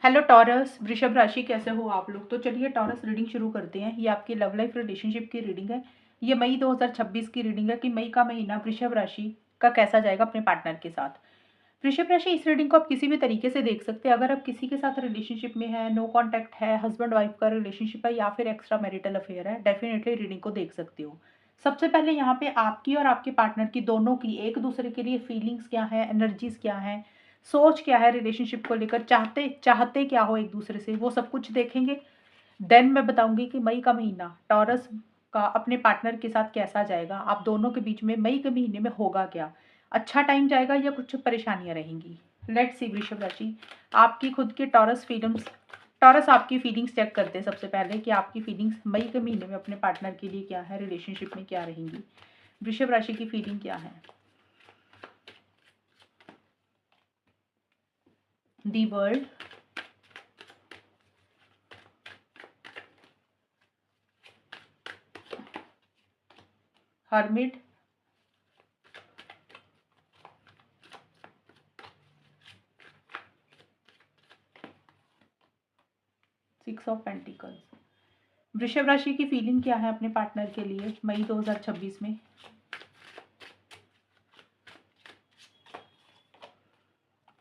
Hello taurus, वृषभ राशि, कैसे हो आप लोग। तो चलिए टॉरस रीडिंग शुरू करते हैं। ये आपकी लव लाइफ रिलेशनशिप की रीडिंग है। ये मई 2026 की रीडिंग है कि मई का महीना वृषभ राशि का कैसा जाएगा अपने पार्टनर के साथ। वृषभ राशि, इस रीडिंग को आप किसी भी तरीके से देख सकते हैं। अगर आप किसी के साथ रिलेशनशिप में है, नो कॉन्टैक्ट है, हस्बैंड वाइफ का रिलेशनशिप है या फिर एक्स्ट्रा मैरिटल अफेयर है, डेफिनेटली रीडिंग को देख सकते हो। सबसे पहले यहाँ पे आपकी और आपके पार्टनर की, दोनों की एक दूसरे के लिए फीलिंग्स क्या है, एनर्जीज क्या है, सोच क्या है रिलेशनशिप को लेकर, चाहते चाहते क्या हो एक दूसरे से, वो सब कुछ देखेंगे। देन मैं बताऊंगी कि मई का महीना टॉरस का अपने पार्टनर के साथ कैसा जाएगा। आप दोनों के बीच में मई के महीने में होगा क्या, अच्छा टाइम जाएगा या कुछ परेशानियां रहेंगी। लेट्स सी वृषभ राशि, आपकी खुद की टॉरस आपकी फीलिंग्स चेक करते हैं सबसे पहले कि आपकी फीलिंग्स मई के महीने में अपने पार्टनर के लिए क्या है, रिलेशनशिप में क्या रहेंगी। वृषभ राशि की फीलिंग क्या है। The world, hermit, 6 of pentacles. वृषभ राशि की फीलिंग क्या है अपने पार्टनर के लिए मई 2026 में।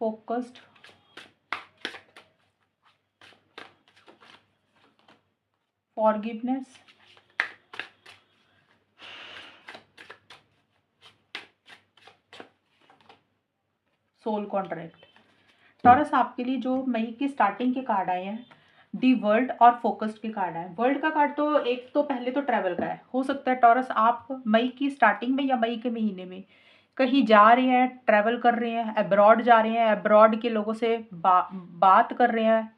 Focused, forgiveness, soul contract. Taurus, आपके लिए जो मई की स्टार्टिंग के कार्ड आए हैं, दी वर्ल्ड और फोकस्ड के कार्ड आए। वर्ल्ड का कार्ड तो एक तो पहले तो ट्रैवल का है। हो सकता है टॉरस आप मई की स्टार्टिंग में या मई के महीने में कहीं जा रहे हैं, ट्रैवल कर रहे हैं, अब्रॉड जा रहे हैं, अब्रॉड के लोगों से बात कर रहे हैं,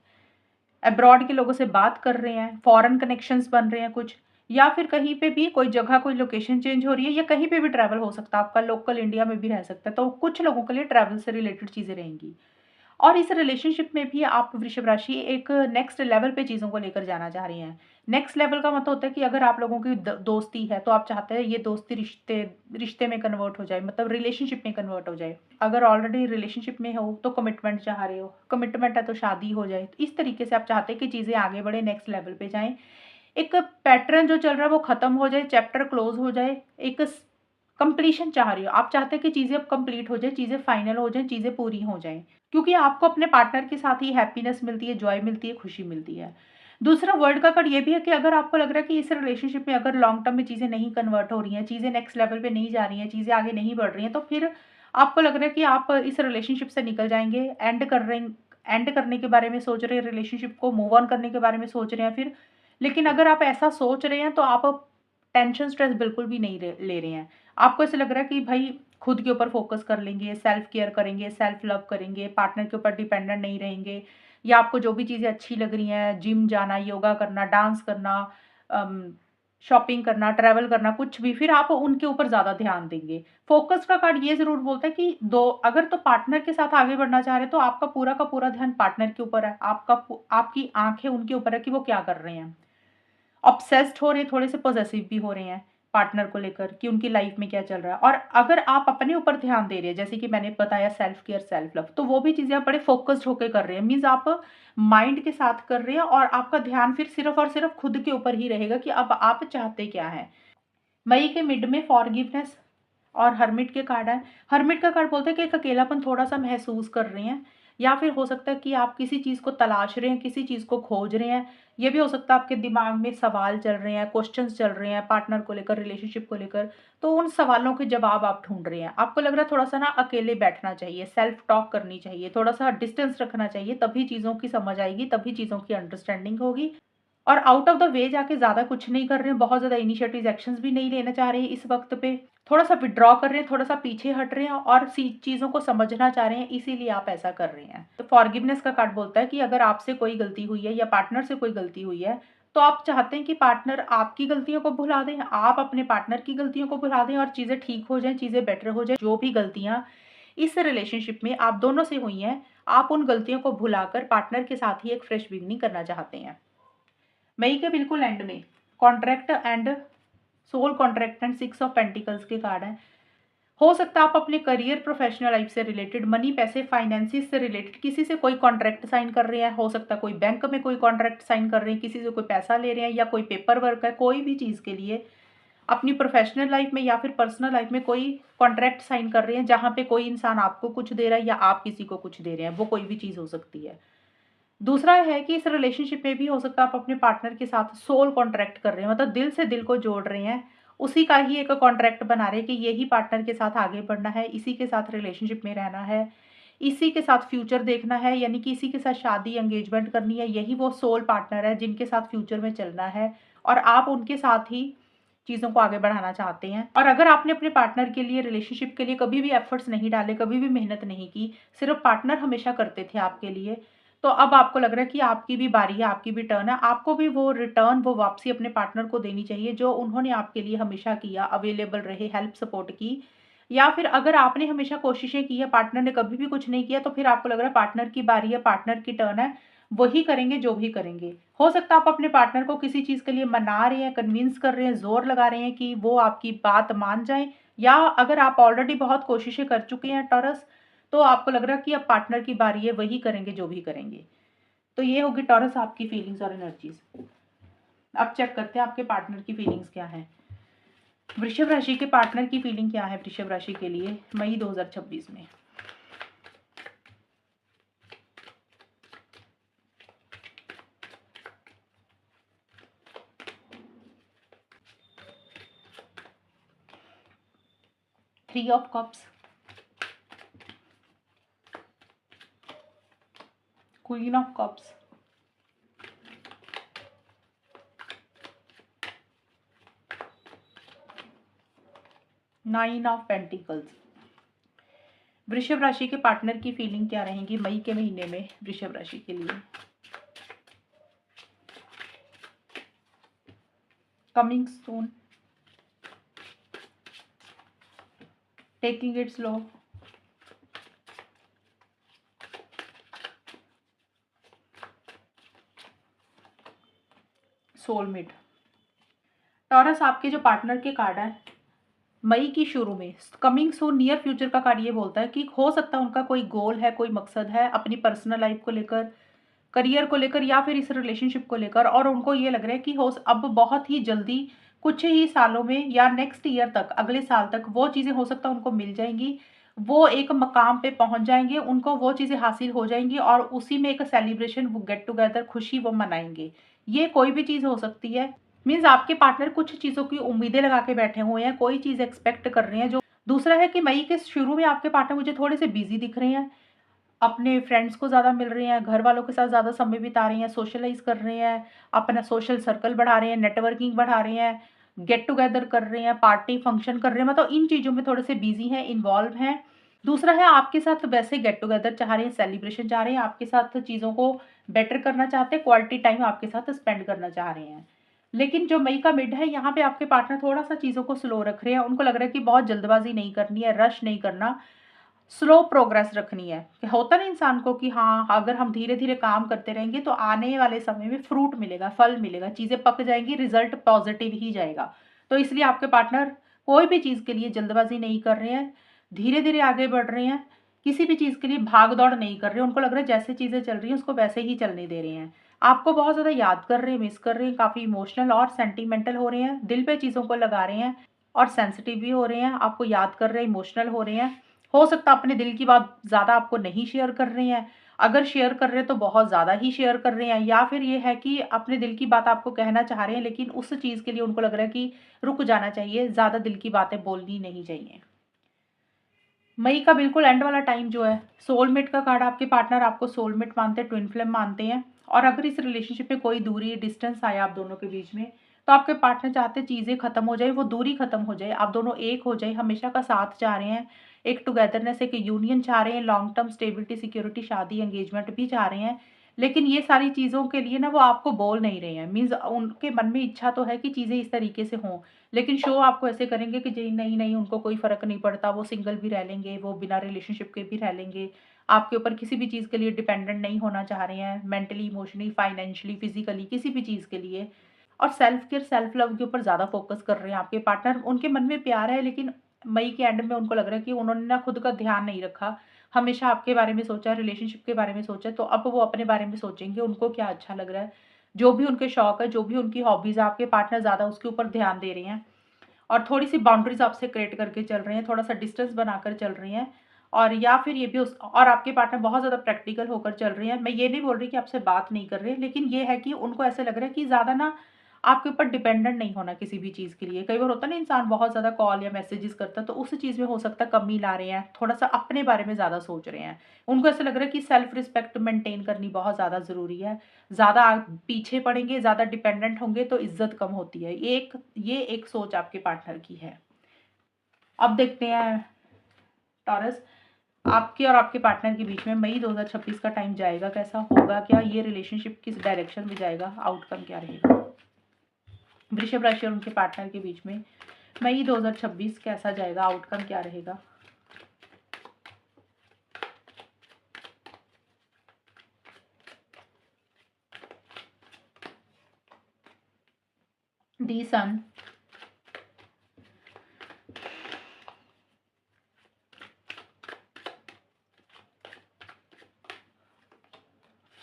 अब्रॉड के लोगों से बात कर रहे हैं, फॉरेन कनेक्शंस बन रहे हैं कुछ, या फिर कहीं पे भी कोई जगह, कोई लोकेशन चेंज हो रही है, या कहीं पे भी ट्रैवल हो सकता है आपका, लोकल इंडिया में भी रह सकता है। तो कुछ लोगों के लिए ट्रैवल से रिलेटेड चीज़ें रहेंगी। और इस रिलेशनशिप में भी आप वृषभ राशि एक नेक्स्ट लेवल पे चीज़ों को लेकर जाना चाह रही हैं। नेक्स्ट लेवल का मतलब होता है कि अगर आप लोगों की दोस्ती है तो आप चाहते हैं ये दोस्ती रिश्ते रिश्ते में कन्वर्ट हो जाए, मतलब रिलेशनशिप में कन्वर्ट हो जाए। अगर ऑलरेडी रिलेशनशिप में हो तो कमिटमेंट चाह रहे हो, कमिटमेंट है तो शादी हो जाए। तो इस तरीके से आप चाहते हैं कि चीज़ें आगे बढ़े, नेक्स्ट लेवल पे जाएं। एक पैटर्न जो चल रहा है वो खत्म हो जाए, चैप्टर क्लोज हो जाए, एक कंप्लीशन चाह रही हो। आप चाहते हैं कि चीज़ें अब कंप्लीट हो जाए, चीज़ें फाइनल हो जाएं, चीज़ें पूरी हो जाएं, क्योंकि आपको अपने पार्टनर के साथ ही हैप्पीनेस मिलती है, जॉय मिलती है, खुशी मिलती है। दूसरा वर्ड का कार्ड ये भी है कि अगर आपको लग रहा है कि इस रिलेशनशिप में अगर लॉन्ग टर्म में चीज़ें नहीं कन्वर्ट हो रही हैं, चीज़ें नेक्स्ट लेवल पे नहीं जा रही हैं, चीज़ें आगे नहीं बढ़ रही हैं, तो फिर आपको लग रहा है कि आप इस रिलेशनशिप से निकल जाएंगे, एंड करने के बारे में सोच रहे हैं, रिलेशनशिप को मूव ऑन करने के बारे में सोच रहे हैं फिर। लेकिन अगर आप ऐसा सोच रहे हैं तो आप टेंशन स्ट्रेस बिल्कुल भी नहीं ले रहे हैं। आपको ऐसा लग रहा है कि भाई खुद के ऊपर फोकस कर लेंगे, सेल्फ केयर करेंगे, सेल्फ लव करेंगे, पार्टनर के ऊपर डिपेंडेंट नहीं रहेंगे, या आपको जो भी चीज़ें अच्छी लग रही हैं, जिम जाना, योगा करना, डांस करना, शॉपिंग करना, ट्रैवल करना, कुछ भी, फिर आप उनके ऊपर ज़्यादा ध्यान देंगे। फोकस का कार्ड ये ज़रूर बोलता है कि दो अगर तो पार्टनर के साथ आगे बढ़ना चाह रहे हैं तो आपका पूरा का पूरा ध्यान पार्टनर के ऊपर है, आपकी आंखें उनके ऊपर है कि वो क्या कर रहे हैं। ऑब्सेस्ड हो रहे हैं, थोड़े से पॉसेसिव भी हो रहे हैं पार्टनर को लेकर कि उनकी लाइफ में क्या चल रहा है। और अगर आप अपने ऊपर ध्यान दे रहे हैं, जैसे कि मैंने बताया सेल्फ केयर, सेल्फ लव, तो वो भी चीज़ें आप बड़े फोकस्ड होकर कर रहे हैं। मीन्स आप माइंड के साथ कर रहे हैं और आपका ध्यान फिर सिर्फ और सिर्फ खुद के ऊपर ही रहेगा कि अब आप चाहते क्या हैं। मई के मिड में फॉरगिवनेस और हर्मिट के कार्ड है। हर्मिट का कार्ड बोलता है कि एक अकेलापन थोड़ा सा महसूस कर रहे हैं, या फिर हो सकता है कि आप किसी चीज़ को तलाश रहे हैं, किसी चीज़ को खोज रहे हैं। ये भी हो सकता है आपके दिमाग में सवाल चल रहे हैं, क्वेश्चंस चल रहे हैं पार्टनर को लेकर, रिलेशनशिप को लेकर। तो उन सवालों के जवाब आप ढूंढ रहे हैं। आपको लग रहा है थोड़ा सा ना अकेले बैठना चाहिए, सेल्फ टॉक करनी चाहिए, थोड़ा सा डिस्टेंस रखना चाहिए, तभी चीज़ों की समझ आएगी, तभी चीज़ों की अंडरस्टैंडिंग होगी। और आउट ऑफ द वे जाके ज़्यादा कुछ नहीं कर रहे हैं, बहुत ज़्यादा इनिशिएटिव एक्शंस भी नहीं लेना चाह रहे हैं इस वक्त पे। थोड़ा सा विड्रॉ कर रहे हैं, थोड़ा सा पीछे हट रहे हैं और सी चीज़ों को समझना चाह रहे हैं, इसीलिए आप ऐसा कर रहे हैं। तो फॉरगिवनेस का कार्ड बोलता है कि अगर आपसे कोई गलती हुई है या पार्टनर से कोई गलती हुई है, तो आप चाहते हैं कि पार्टनर आपकी गलतियों को भुला दें, आप अपने पार्टनर की गलतियों को भुला दें और चीज़ें ठीक हो जाएं, चीज़ें बेटर हो जाएं। जो भी गलतियाँ इस रिलेशनशिप में आप दोनों से हुई हैं, आप उन गलतियों को भुलाकर पार्टनर के साथ ही एक फ्रेश बिगिनिंग करना चाहते हैं। मई के बिल्कुल एंड में contract and soul contract and 6 of pentacles के कार्ड हैं। हो सकता है आप अपने करियर, प्रोफेशनल लाइफ से रिलेटेड, मनी, पैसे, फाइनेंसिस से रिलेटेड किसी से कोई कॉन्ट्रैक्ट साइन कर रहे हैं। हो सकता है कोई बैंक में कोई कॉन्ट्रैक्ट साइन कर रहे हैं, किसी से कोई पैसा ले रहे हैं, या कोई पेपर वर्क है, कोई भी चीज़ के लिए अपनी प्रोफेशनल लाइफ में या फिर पर्सनल लाइफ में कोई कॉन्ट्रैक्ट साइन कर रहे हैं, जहाँ पे कोई इंसान आपको कुछ दे रहा है या आप किसी को कुछ दे रहे हैं। वो कोई भी चीज़ हो सकती है। दूसरा है कि इस रिलेशनशिप में भी हो सकता है आप अपने पार्टनर के साथ सोल कॉन्ट्रैक्ट कर रहे हैं, मतलब दिल से दिल को जोड़ रहे हैं। उसी का ही एक कॉन्ट्रैक्ट बना रहे हैं कि यही पार्टनर के साथ आगे बढ़ना है, इसी के साथ रिलेशनशिप में रहना है, इसी के साथ फ्यूचर देखना है, यानी कि इसी के साथ शादी, एंगेजमेंट करनी है। यही वो सोल पार्टनर है जिनके साथ फ्यूचर में चलना है, और आप उनके साथ ही चीज़ों को आगे बढ़ाना चाहते हैं। और अगर आपने अपने पार्टनर के लिए, रिलेशनशिप के लिए कभी भी एफर्ट्स नहीं डाले, कभी भी मेहनत नहीं की, सिर्फ पार्टनर हमेशा करते थे आपके लिए, तो अब आपको लग रहा है कि आपकी भी बारी है, आपकी भी टर्न है। आपको भी वो रिटर्न, वो वापसी अपने पार्टनर को देनी चाहिए जो उन्होंने आपके लिए हमेशा किया, अवेलेबल रहे, हेल्प सपोर्ट की। या फिर अगर आपने हमेशा कोशिशें की है, पार्टनर ने कभी भी कुछ नहीं किया, तो फिर आपको लग रहा है पार्टनर की बारी है, पार्टनर की टर्न है, वही करेंगे जो भी करेंगे। हो सकता है आप अपने पार्टनर को किसी चीज़ के लिए मना रहे हैं, कन्विंस कर रहे हैं, ज़ोर लगा रहे हैं कि वो आपकी बात मान जाएँ, या अगर आप ऑलरेडी बहुत कोशिशें कर चुके हैं टॉरस, तो आपको लग रहा है कि अब पार्टनर की बारी है, वही करेंगे जो भी करेंगे। तो ये होगी टॉरस आपकी फीलिंग्स और एनर्जीज। अब चेक करते हैं आपके पार्टनर की फीलिंग्स क्या है। वृषभ राशि के पार्टनर की फीलिंग क्या है वृषभ राशि के लिए मई 2026 में। Three of cups, queen of cups, nine of pentacles. वृषभ राशि के पार्टनर की फीलिंग क्या रहेंगी मई के महीने में वृषभ राशि के लिए। Coming soon, taking it slow, soulmate. Taurus आपके जो पार्टनर के कार्ड है मई की शुरू में, कमिंग सून, नियर फ्यूचर का कार्ड ये बोलता है कि हो सकता है उनका कोई गोल है, कोई मकसद है अपनी पर्सनल लाइफ को लेकर, करियर को लेकर, या फिर इस रिलेशनशिप को लेकर, और उनको ये लग रहा है कि हो अब बहुत ही जल्दी, कुछ ही सालों में या नेक्स्ट ईयर तक, अगले साल तक वो चीज़ें हो सकता है उनको मिल जाएंगी। वो एक मकाम पे पहुंच जाएंगे, उनको वो चीज़ें हासिल हो जाएंगी, और उसी में एक सेलिब्रेशन, वो गेट टुगेदर, खुशी वो मनाएंगे। ये कोई भी चीज़ हो सकती है। मीन्स आपके पार्टनर कुछ चीज़ों की उम्मीदें लगा के बैठे हुए हैं, कोई चीज़ एक्सपेक्ट कर रहे हैं जो। दूसरा है कि मई के शुरू में आपके पार्टनर मुझे थोड़े से बिजी दिख रहे हैं, अपने फ्रेंड्स को ज़्यादा मिल रहे हैं, घर वालों के साथ ज़्यादा समय बिता रहे हैं, सोशलाइज़ कर रहे हैं, अपना सोशल सर्कल बढ़ा रहे हैं, नेटवर्किंग बढ़ा रहे हैं, गेट टुगेदर कर रहे हैं, पार्टी फंक्शन कर रहे हैं, मतलब इन चीज़ों में थोड़े से बिजी हैं, इन्वॉल्व हैं। दूसरा है आपके साथ वैसे गेट टुगेदर चाह रहे हैं, सेलिब्रेशन चाह रहे हैं, आपके साथ चीज़ों को बेटर करना चाहते हैं, क्वालिटी टाइम आपके साथ स्पेंड करना चाह रहे हैं। लेकिन जो मई का मिड है, यहाँ पे आपके पार्टनर थोड़ा सा चीज़ों को स्लो रख रहे हैं। उनको लग रहा है कि बहुत जल्दबाजी नहीं करनी है, रश नहीं करना, स्लो प्रोग्रेस रखनी है। कि होता ना इंसान को कि हाँ, अगर हम धीरे धीरे काम करते रहेंगे तो आने वाले समय में फ्रूट मिलेगा, फल मिलेगा, चीज़ें पक जाएंगी, रिजल्ट पॉजिटिव ही जाएगा। तो इसलिए आपके पार्टनर कोई भी चीज़ के लिए जल्दबाजी नहीं कर रहे हैं, धीरे धीरे आगे बढ़ रहे हैं, किसी भी चीज़ के लिए भाग दौड़ नहीं कर रहे हैं। उनको लग रहा है जैसे चीज़ें चल रही हैं उसको वैसे ही चलने दे रहे हैं। आपको बहुत ज़्यादा याद कर रहे हैं, मिस कर रहे हैं, काफ़ी इमोशनल और सेंटिमेंटल हो रहे हैं, दिल पे चीज़ों को लगा रहे हैं, और सेंसिटिव भी हो रहे हैं, आपको याद कर रहे हैं, इमोशनल हो रहे हैं। हो सकता है अपने दिल की बात ज़्यादा आपको नहीं शेयर कर रहे हैं, अगर शेयर कर रहे हैं तो बहुत ज़्यादा ही शेयर कर रहे हैं, या फिर ये है कि अपने दिल की बात आपको कहना चाह रहे हैं, लेकिन उस चीज़ के लिए उनको लग रहा है कि रुक जाना चाहिए, ज़्यादा दिल की बातें बोलनी नहीं चाहिए। मई का बिल्कुल एंड वाला टाइम जो है, सोलमेट का कार्ड, आपके पार्टनर आपको सोलमेट मानते हैं, ट्विन फ्लेम मानते हैं, और अगर इस रिलेशनशिप में कोई दूरी, डिस्टेंस आया आप दोनों के बीच में, तो आपके पार्टनर चाहते हैं चीज़ें खत्म हो जाए, वो दूरी खत्म हो जाए, आप दोनों एक हो जाए, हमेशा का साथ चाह रहे हैं, एक टुगेदरनेस, एक यूनियन चाह रहे हैं, लॉन्ग टर्म स्टेबिलिटी, सिक्योरिटी, शादी, एंगेजमेंट भी चाह रहे हैं। लेकिन ये सारी चीज़ों के लिए ना वो आपको बोल नहीं रहे हैं, मीन्स उनके मन में इच्छा तो है कि चीज़ें इस तरीके से हों, लेकिन शो आपको ऐसे करेंगे कि जी नहीं नहीं, उनको कोई फ़र्क नहीं पड़ता, वो सिंगल भी रह लेंगे, वो बिना रिलेशनशिप के भी रह लेंगे, आपके ऊपर किसी भी चीज़ के लिए डिपेंडेंट नहीं होना चाह रहे हैं, मेंटली, इमोशनली, फाइनेंशियली, फिजिकली, किसी भी चीज़ के लिए। और सेल्फ केयर, सेल्फ लव के ऊपर ज़्यादा फोकस कर रहे हैं आपके पार्टनर। उनके मन में प्यार है, लेकिन मई के एंड में उनको लग रहा है कि उन्होंने ना खुद का ध्यान नहीं रखा, हमेशा आपके बारे में सोचा, रिलेशनशिप के बारे में सोचा, तो अब वो अपने बारे में सोचेंगे, उनको क्या अच्छा लग रहा है, जो भी उनके शौक है, जो भी उनकी हॉबीज़ है, आपके पार्टनर ज़्यादा उसके ऊपर ध्यान दे रहे हैं और थोड़ी-सी बाउंड्रीज़ आपसे क्रिएट करके चल रहे हैं, थोड़ा-सा डिस्टेंस बनाकर चल रही हैं। और या फिर ये भी उस और आपके पार्टनर बहुत ज़्यादा प्रैक्टिकल होकर चल रहे हैं। मैं ये नहीं बोल रही कि आपसे बात नहीं कर रहे हैं, लेकिन ये है कि उनको ऐसा लग रहा है कि ज़्यादा ना आपके ऊपर डिपेंडेंट नहीं होना किसी भी चीज़ के लिए। कई बार होता है ना, इंसान बहुत ज़्यादा कॉल या मैसेजेस करता है, तो उस चीज़ में हो सकता है कमी ला रहे हैं, थोड़ा-सा अपने बारे में ज़्यादा सोच रहे हैं। उनको ऐसा लग रहा है कि सेल्फ रिस्पेक्ट मेंटेन करनी बहुत ज़्यादा ज़रूरी है। ज़्यादा आप पीछे पड़ेंगे, ज़्यादा डिपेंडेंट होंगे तो इज़्ज़त कम होती है। ये एक सोच आपके पार्टनर की है। अब देखते हैं टॉरस, आपके और आपके पार्टनर के बीच में मई 2026 का टाइम जाएगा कैसा? होगा क्या? ये रिलेशनशिप किस डायरेक्शन में जाएगा? आउटकम क्या रहेगा? वृषभ राशि और उनके पार्टनर के बीच में मई 2026 कैसा जाएगा? आउटकम क्या रहेगा? The sun,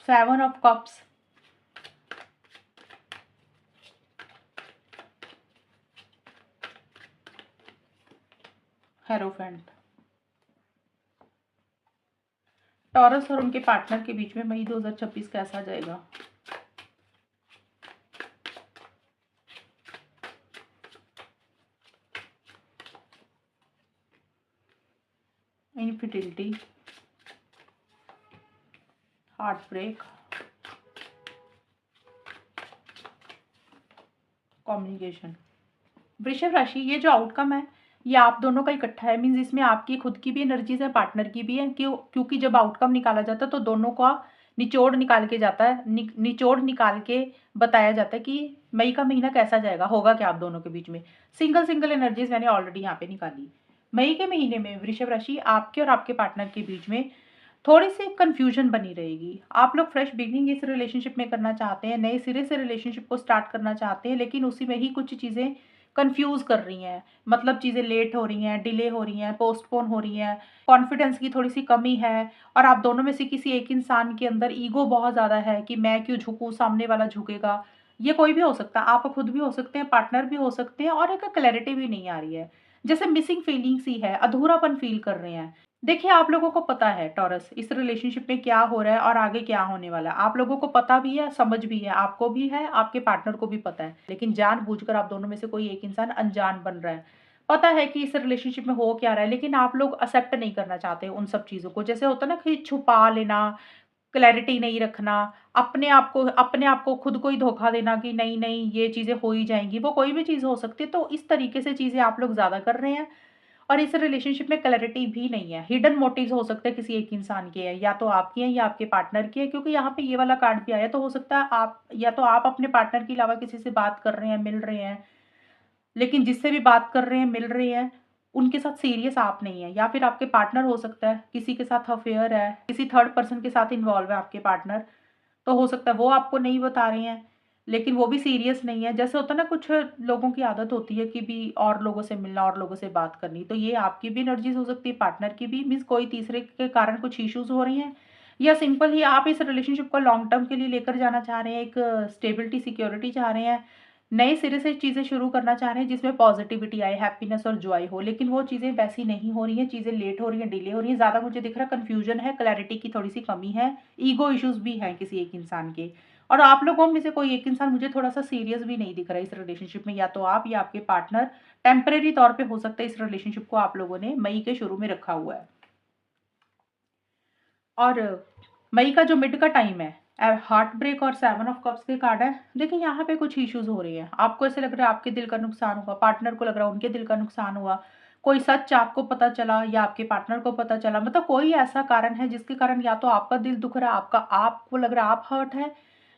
7 of cups, hierophant. Taurus और उनके पार्टनर के बीच में मई 2026 कैसा जाएगा? Infidelity, heart break, communication. वृषभ राशि, ये जो आउटकम है ये आप दोनों का इकट्ठा है। मीन्स इसमें आपकी खुद की भी एनर्जीज है, पार्टनर की भी है। क्योंकि जब आउटकम निकाला जाता है तो दोनों का निचोड़ निकाल के जाता है, निचोड़ निकाल के बताया जाता है कि मई का महीना कैसा जाएगा, होगा क्या आप दोनों के बीच में। सिंगल सिंगल एनर्जीज मैंने ऑलरेडी यहाँ पे निकाली। मई के महीने में वृषभ राशि, आपके और आपके पार्टनर के बीच में थोड़ी सी कंफ्यूजन बनी रहेगी। आप लोग फ्रेश बिगिनिंग इस रिलेशनशिप में करना चाहते हैं, नए सिरे से रिलेशनशिप को स्टार्ट करना चाहते हैं, लेकिन उसी में ही कुछ चीज़ें कंफ्यूज कर रही हैं। मतलब चीज़ें लेट हो रही हैं, डिले हो रही हैं, पोस्टपोन हो रही हैं, कॉन्फिडेंस की थोड़ी सी कमी है। और आप दोनों में से किसी एक इंसान के अंदर ईगो बहुत ज़्यादा है कि मैं क्यों झुकूँ, सामने वाला झुकेगा। ये कोई भी हो सकता है, आप खुद भी हो सकते हैं, पार्टनर भी हो सकते हैं, और एक क्लैरिटी भी नहीं आ रही है। जैसे मिसिंग फीलिंग्स ही है, अधूरापन फील कर रहे हैं। देखिए, आप लोगों को पता है टॉरस, इस रिलेशनशिप में क्या हो रहा है और आगे क्या होने वाला है। आप लोगों को पता भी है, समझ भी है, आपको भी है, आपके पार्टनर को भी पता है। लेकिन जानबूझकर आप दोनों में से कोई एक इंसान अनजान बन रहा है। पता है कि इस रिलेशनशिप में हो क्या रहा है, लेकिन आप लोग एक्सेप्ट नहीं करना चाहते उन सब चीज़ों को। जैसे होता है ना कि छुपा लेना, क्लैरिटी नहीं रखना, अपने आप को खुद को ही धोखा देना कि नहीं, नहीं ये चीज़ें हो ही जाएँगी। वो कोई भी चीज़ हो सकती है, तो इस तरीके से चीज़ें आप लोग ज़्यादा कर रहे हैं। और इस रिलेशनशिप में क्लैरिटी भी नहीं है। हिडन मोटिव्स हो सकते हैं किसी एक इंसान के हैं, या तो आपके हैं या आपके पार्टनर के हैं। क्योंकि यहाँ पे ये वाला कार्ड भी आया, तो हो सकता है आप या तो आप अपने पार्टनर के अलावा किसी से बात कर रहे हैं, मिल रहे हैं, लेकिन जिससे भी बात कर रहे हैं, मिल रहे हैं, उनके साथ सीरियस आप नहीं है। या फिर आपके पार्टनर हो सकता है किसी के साथ अफेयर है, किसी थर्ड पर्सन के साथ इन्वॉल्व है आपके पार्टनर। तो हो सकता है वो आपको नहीं बता रहे हैं, लेकिन वो भी सीरियस नहीं है। जैसे होता है ना, कुछ लोगों की आदत होती है कि भी और लोगों से मिलना, और लोगों से बात करनी। तो ये आपकी भी एनर्जीज़ हो सकती है, पार्टनर की भी। मीन्स कोई तीसरे के कारण कुछ इश्यूज़ हो रही हैं, या सिंपल ही आप इस रिलेशनशिप को लॉन्ग टर्म के लिए लेकर जाना चाह रहे हैं, एक स्टेबिलिटी, सिक्योरिटी चाह रहे हैं। नए सिरे से चीज़ें शुरू करना चाह रहे हैं जिसमें पॉजिटिविटी आए, हैप्पीनेस और जॉय हो। लेकिन वो चीज़ें वैसी नहीं हो रही हैं, चीज़ें लेट हो रही हैं, डिले हो रही हैं। ज़्यादा मुझे दिख रहा है कन्फ्यूजन है, क्लैरिटी की थोड़ी-सी कमी है, ईगो इश्यूज़ भी हैं किसी एक इंसान के। और आप लोगों में से कोई एक इंसान मुझे थोड़ा-सा सीरियस भी नहीं दिख रहा है इस रिलेशनशिप में। या तो आप या आपके पार्टनर टेम्परेरी तौर पे हो सकता है इस रिलेशनशिप को आप लोगों ने मई के शुरू में रखा हुआ है। और मई का जो मिड का टाइम है, हार्ट ब्रेक और 7 ऑफ कप्स के कार्ड है। देखिए, यहाँ पे कुछ इश्यूज़ हो रही हैं। आपको ऐसे लग रहा है आपके दिल का नुकसान हुआ, पार्टनर को लग रहा है उनके दिल का नुकसान हुआ। कोई सच आपको पता चला या आपके पार्टनर को पता चला। मतलब कोई ऐसा कारण है जिसके कारण या तो आपका दिल दुख रहा है, आपको लग रहा है आप हर्ट हैं,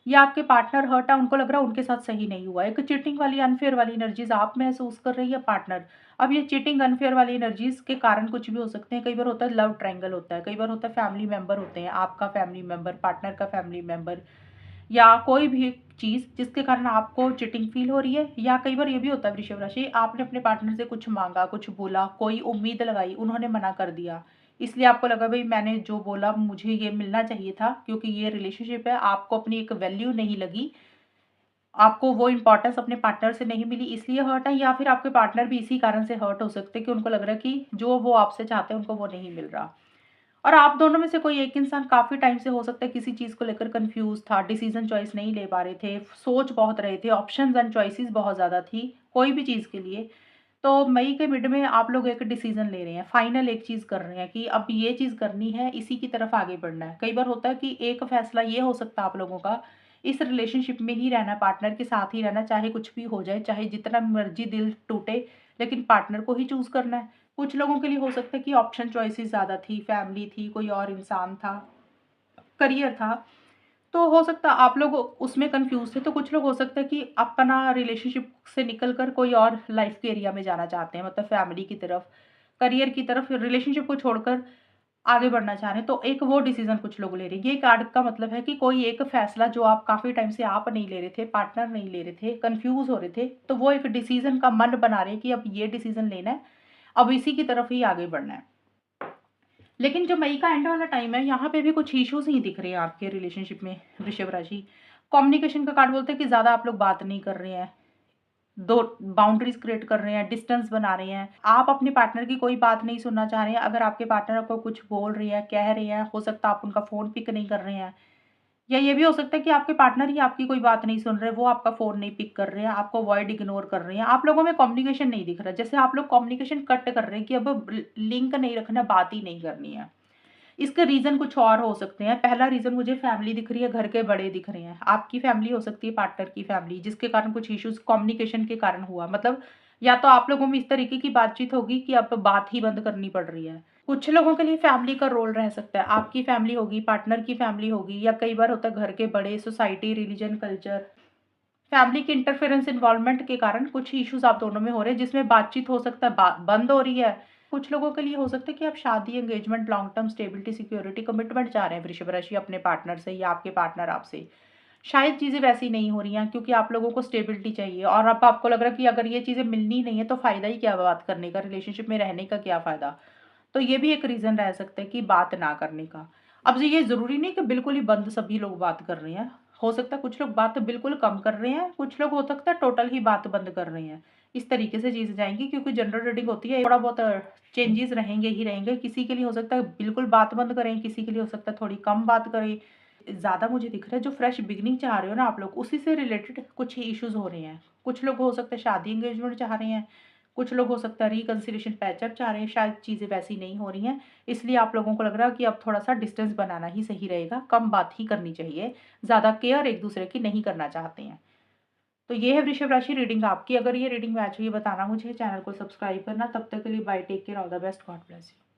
या आपके पार्टनर हर्ट है, उनको लग रहा है उनके साथ सही नहीं हुआ। एक चीटिंग वाली, अनफेयर वाली एनर्जीज़ आप महसूस कर रही है, पार्टनर। अब ये चीटिंग, अनफेयर वाली एनर्जीज़ के कारण कुछ भी हो सकते हैं। कई बार होता है लव ट्रायंगल होता है, कई बार होता है फैमिली मेंबर होते हैं, आपका फैमिली मेंबर, पार्टनर का फैमिली मेंबर, या कोई भी चीज़ जिसके कारण आपको चिटिंग फील हो रही है। या कई बार ये भी होता है वृषभ राशि, आपने अपने पार्टनर से कुछ मांगा, कुछ बोला, कोई उम्मीद लगाई, उन्होंने मना कर दिया, इसलिए आपको लगा भाई मैंने जो बोला मुझे ये मिलना चाहिए था, क्योंकि ये रिलेशनशिप है, आपको अपनी एक वैल्यू नहीं लगी, आपको वो इम्पोर्टेंस अपने पार्टनर से नहीं मिली, इसलिए हर्ट है। या फिर आपके पार्टनर भी इसी कारण से हर्ट हो सकते हैं कि उनको लग रहा है कि जो वो आपसे चाहते हैं उनको वो नहीं मिल रहा। और आप दोनों में से कोई एक इंसान काफ़ी टाइम से हो सकता है किसी चीज़ को लेकर कन्फ्यूज़ था, डिसीज़न चॉइस नहीं ले पा रहे थे, सोच बहुत रहे थे, ऑप्शंस एंड चॉइसेस बहुत ज़्यादा थी, कोई भी चीज़ के लिए। तो मई के मिड में आप लोग एक डिसीज़न ले रहे हैं, फाइनल एक चीज़ कर रहे हैं कि अब ये चीज़ करनी है, इसी की तरफ आगे बढ़ना है। कई बार होता है कि एक फ़ैसला ये हो सकता है आप लोगों का, इस रिलेशनशिप में ही रहना, पार्टनर के साथ ही रहना, चाहे कुछ भी हो जाए, चाहे जितना मर्ज़ी दिल टूटे, लेकिन पार्टनर को ही चूज़ करना है। कुछ लोगों के लिए हो सकता है कि ऑप्शन चॉइसेस ज़्यादा थी, फैमिली थी, कोई और इंसान था, करियर था। तो हो सकता है आप लोग उसमें कन्फ्यूज़ थे, तो कुछ लोग हो सकता है कि अपना रिलेशनशिप से निकल कर कोई और लाइफ़ के एरिया में जाना चाहते हैं, मतलब फैमिली की तरफ, करियर की तरफ, रिलेशनशिप को छोड़कर आगे बढ़ना चाह रहे हैं, तो एक वो डिसीज़न कुछ लोग ले रहे हैं। ये कार्ड का मतलब है कि कोई एक फ़ैसला जो आप काफ़ी टाइम से आप नहीं ले रहे थे, पार्टनर नहीं ले रहे थे, कन्फ्यूज़ हो रहे थे, तो वो एक डिसीज़न का मन बना रहे हैं कि अब ये डिसीज़न लेना है, अब इसी की तरफ ही आगे बढ़ना है। लेकिन जो मई का एंड वाला टाइम है, यहाँ पे भी कुछ इश्यूज़ ही दिख रहे हैं आपके रिलेशनशिप में, वृषभ राशि। कम्युनिकेशन का कार्ड बोलते हैं कि ज़्यादा आप लोग बात नहीं कर रहे हैं, दो बाउंड्रीज़ क्रिएट कर रहे हैं, डिस्टेंस बना रहे हैं। आप अपने पार्टनर की कोई बात नहीं सुनना चाह रहे हैं। अगर आपके पार्टनर आपको कुछ बोल रहे हैं, कह रहे हैं, हो सकता है आप उनका फ़ोन पिक नहीं कर रहे हैं। या ये भी हो सकता है कि आपके पार्टनर ही आपकी कोई बात नहीं सुन रहे, वो आपका फ़ोन नहीं पिक कर रहे हैं, आपको अवॉइड इग्नोर कर रहे हैं। आप लोगों में कम्युनिकेशन नहीं दिख रहा। जैसे आप लोग कम्युनिकेशन कट कर रहे हैं कि अब लिंक नहीं रखना, बात ही नहीं करनी है। इसके रीज़न कुछ और हो सकते हैं। पहला रीज़न मुझे फैमिली दिख रही है, घर के बड़े दिख रहे हैं। आपकी फैमिली हो सकती है, पार्टनर की फैमिली, जिसके कारण कुछ इश्यूज़ कम्युनिकेशन के कारण हुआ। मतलब या तो आप लोगों में इस तरीके की बातचीत होगी कि अब बात ही बंद करनी पड़ रही है। कुछ लोगों के लिए फैमिली का रोल रह सकता है। आपकी फैमिली होगी, पार्टनर की फैमिली होगी, या कई बार होता है घर के बड़े, सोसाइटी, रिलीजन, कल्चर, फैमिली के इंटरफेरेंस इन्वॉल्वमेंट के कारण कुछ इश्यूज़ आप दोनों में हो रहे हैं, जिसमें बातचीत हो सकता है बंद हो रही है। कुछ लोगों के लिए हो सकता है कि आप शादी, engagement, long term stability, security, commitment चाह रहे हैं वृषभ राशि अपने पार्टनर से, या आपके पार्टनर आपसे। शायद चीज़ें वैसी नहीं हो रही हैं क्योंकि आप लोगों को स्टेबिलिटी चाहिए, और अब आपको लग रहा है कि अगर ये चीज़ें मिलनी नहीं है तो फ़ायदा ही क्या बात करने का, रिलेशनशिप में रहने का क्या फ़ायदा? तो ये भी एक रीज़न रह सकता है कि बात ना करने का। अब ये ज़रूरी नहीं कि बिल्कुल ही बंद सभी लोग बात कर रहे हैं। हो सकता है कुछ लोग बात बिल्कुल कम कर रहे हैं, कुछ लोग हो सकता है टोटल ही बात बंद कर रहे हैं। इस तरीके से चीज़ें जाएँगी क्योंकि जनरल रीडिंग होती है, थोड़ा बहुत चेंजेज़ रहेंगे ही रहेंगे। किसी के लिए हो सकता है बिल्कुल बात बंद करें, किसी के लिए हो सकता है थोड़ी कम बात करें। ज़्यादा मुझे दिख रहा है जो फ्रेश बिगिनिंग चाह रहे हो ना आप लोग, उसी से रिलेटेड कुछ इश्यूज़ हो रहे हैं। कुछ लोग हो सकता है शादी एंगेजमेंट चाह रहे हैं, कुछ लोग हो सकता है रिकंसिलिएशन पैचअप चाह रहे हैं, शायद चीज़ें वैसी नहीं हो रही हैं, इसलिए आप लोगों को लग रहा है कि अब थोड़ा-सा डिस्टेंस बनाना ही सही रहेगा, कम बात ही करनी चाहिए, ज़्यादा केयर एक-दूसरे की नहीं करना चाहते हैं। तो ये है वृषभ राशि रीडिंग आपकी। अगर ये रीडिंग मैच हुई है बताना मुझे, चैनल को सब्सक्राइब करना। तब तक के लिए bye, take care, all the best, God bless you.